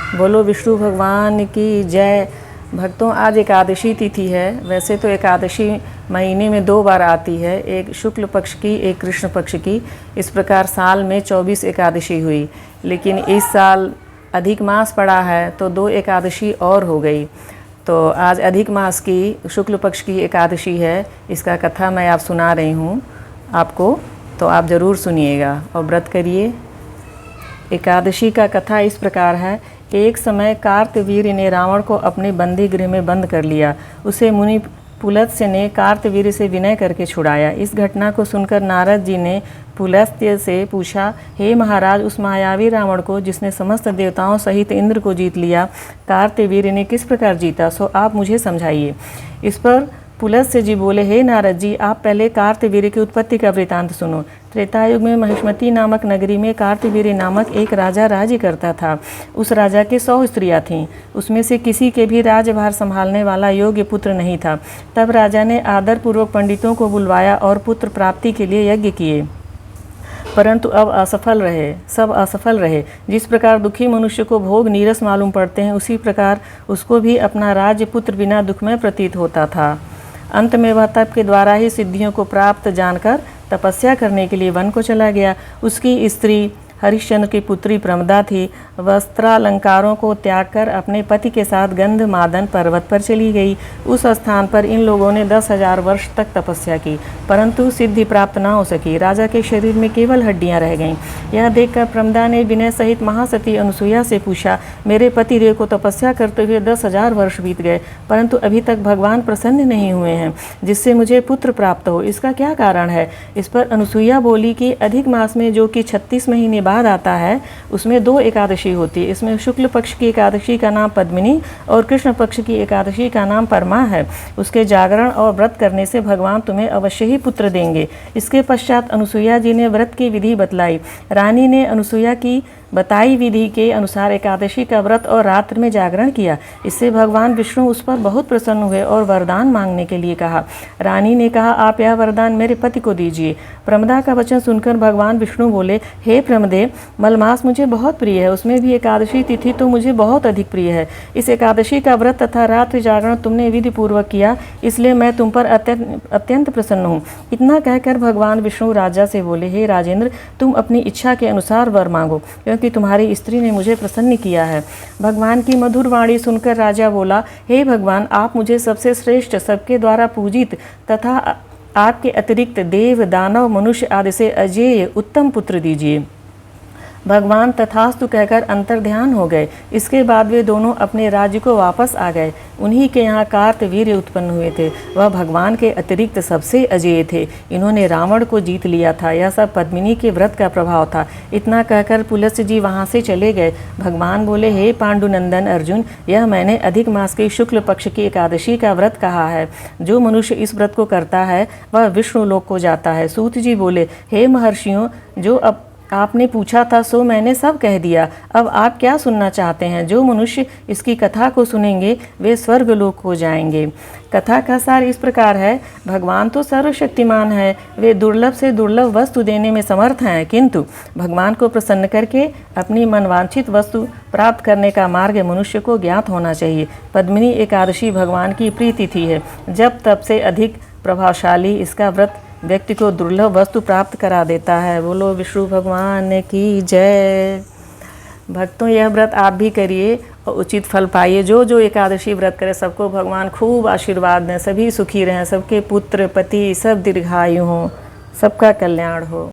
बोलो विष्णु भगवान की जय। भक्तों, आज एकादशी तिथि है। वैसे तो एकादशी महीने में 2 बार आती है, एक शुक्ल पक्ष की, एक कृष्ण पक्ष की। इस प्रकार साल में 24 एकादशी हुई, लेकिन इस साल अधिक मास पड़ा है तो 2 एकादशी और हो गई। तो आज अधिक मास की शुक्ल पक्ष की एकादशी है। इसका कथा मैं आप सुना रही हूँ आपको, तो आप ज़रूर सुनिएगा और व्रत करिए। एकादशी का कथा इस प्रकार है। एक समय कार्तवीर ने रावण को अपने बंदी गृह में बंद कर लिया। उसे मुनि पुलत्स्य ने कार्तवीर से विनय करके छुड़ाया। इस घटना को सुनकर नारद जी ने पुलत्स्य से पूछा, हे महाराज, उस मायावी रावण को, जिसने समस्त देवताओं सहित इंद्र को जीत लिया, कार्तवीर ने किस प्रकार जीता, सो आप मुझे समझाइए। इस पर पुलत्स्य जी बोले, हे नारद जी, आप पहले कार्तवीर की उत्पत्ति का वृतांत सुनो। त्रेतायुग में महिष्मती नामक नगरी में कार्तवीर नामक एक राजा राज्य करता था। उस राजा के 100 स्त्रियां थीं। उसमें से किसी के भी राज्यभार संभालने वाला योग्य पुत्र नहीं था। तब राजा ने आदरपूर्वक पंडितों को बुलवाया और पुत्र प्राप्ति के लिए यज्ञ किए, परंतु अब सब असफल रहे। जिस प्रकार दुखी मनुष्य को भोग नीरस मालूम पड़ते हैं, उसी प्रकार उसको भी अपना राज्य पुत्र बिना दुखमय प्रतीत होता था। अंत में वह तप के द्वारा ही सिद्धियों को प्राप्त जानकर तपस्या करने के लिए वन को चला गया। उसकी स्त्री हरिश्चंद्र की पुत्री प्रमदा थी। वस्त्रालंकारों को त्याग कर अपने पति के साथ गंधमादन पर्वत पर चली गई। उस स्थान पर इन लोगों ने 10,000 वर्ष तक तपस्या की, परंतु सिद्धि प्राप्त न हो सकी। राजा के शरीर में केवल हड्डियां रह गईं। यह देखकर प्रमदा ने विनय सहित महासती अनुसुईया से पूछा, मेरे पति देव को तपस्या करते हुए 10,000 वर्ष बीत गए, परंतु अभी तक भगवान प्रसन्न नहीं हुए हैं, जिससे मुझे पुत्र प्राप्त हो। इसका क्या कारण है? इस पर अनुसुईया बोली कि अधिक मास में, जो कि 36 महीने बाद आता है, उसमें 2 एकादशी होती है। इसमें शुक्ल पक्ष की एकादशी का नाम पद्मिनी और कृष्ण पक्ष की एकादशी का नाम परमा है। उसके जागरण और व्रत करने से भगवान तुम्हें अवश्य ही पुत्र देंगे। इसके पश्चात अनुसुईया जी ने व्रत की विधि बतलाई। रानी ने अनुसुईया की बताई विधि के अनुसार एकादशी का व्रत और रात्र में जागरण किया। इससे भगवान विष्णु उस पर बहुत प्रसन्न हुए और वरदान मांगने के लिए कहा। रानी ने कहा, आप यह वरदान मेरे पति को दीजिए। प्रमदा का वचन सुनकर भगवान विष्णु बोले, हे प्रमदे, मलमास मुझे बहुत प्रिय है, उसमें भी एकादशी तिथि तो मुझे बहुत अधिक प्रिय है। इस एकादशी का व्रत तथा रात्रि जागरण तुमने विधि पूर्वक किया, इसलिए मैं तुम पर अत्यंत प्रसन्न हूँ। इतना कहकर भगवान विष्णु राजा से बोले, हे राजेंद्र, तुम अपनी इच्छा के अनुसार वर मांगो, कि तुम्हारी स्त्री ने मुझे प्रसन्न किया है। भगवान की मधुर वाणी सुनकर राजा बोला, हे भगवान, आप मुझे सबसे श्रेष्ठ, सबके द्वारा पूजित तथा आपके अतिरिक्त देव, दानव, मनुष्य आदि से अजेय उत्तम पुत्र दीजिए। भगवान तथास्तु कहकर अंतर्ध्यान हो गए। इसके बाद वे दोनों अपने राज्य को वापस आ गए। उन्हीं के यहाँ कार्तवीर्य उत्पन्न हुए थे। वह भगवान के अतिरिक्त सबसे अजेय थे। इन्होंने रावण को जीत लिया था। यह सब पद्मिनी के व्रत का प्रभाव था। इतना कहकर पुलत्स्य जी वहाँ से चले गए। भगवान बोले, हे पांडुनंदन अर्जुन, यह मैंने अधिक मास के शुक्ल पक्ष की एकादशी का व्रत कहा है। जो मनुष्य इस व्रत को करता है वह विष्णु लोक को जाता है। सूत जी बोले, हे महर्षियों, जो अब आपने पूछा था सो मैंने सब कह दिया। अब आप क्या सुनना चाहते हैं? जो मनुष्य इसकी कथा को सुनेंगे वे स्वर्गलोक हो जाएंगे। कथा का सार इस प्रकार है। भगवान तो सर्वशक्तिमान है। वे दुर्लभ से दुर्लभ वस्तु देने में समर्थ हैं, किंतु भगवान को प्रसन्न करके अपनी मनवांछित वस्तु प्राप्त करने का मार्ग मनुष्य को ज्ञात होना चाहिए। पद्मिनी एकादशी भगवान की प्रिय तिथि है। जब तब से अधिक प्रभावशाली इसका व्रत व्यक्ति को दुर्लभ वस्तु प्राप्त करा देता है। बोलो विष्णु भगवान की जय। भक्तों, यह व्रत आप भी करिए और उचित फल पाइए। जो एकादशी व्रत करे सबको भगवान खूब आशीर्वाद दें, सभी सुखी रहें, सबके पुत्र पति सब दीर्घायु हों, सबका कल्याण हो।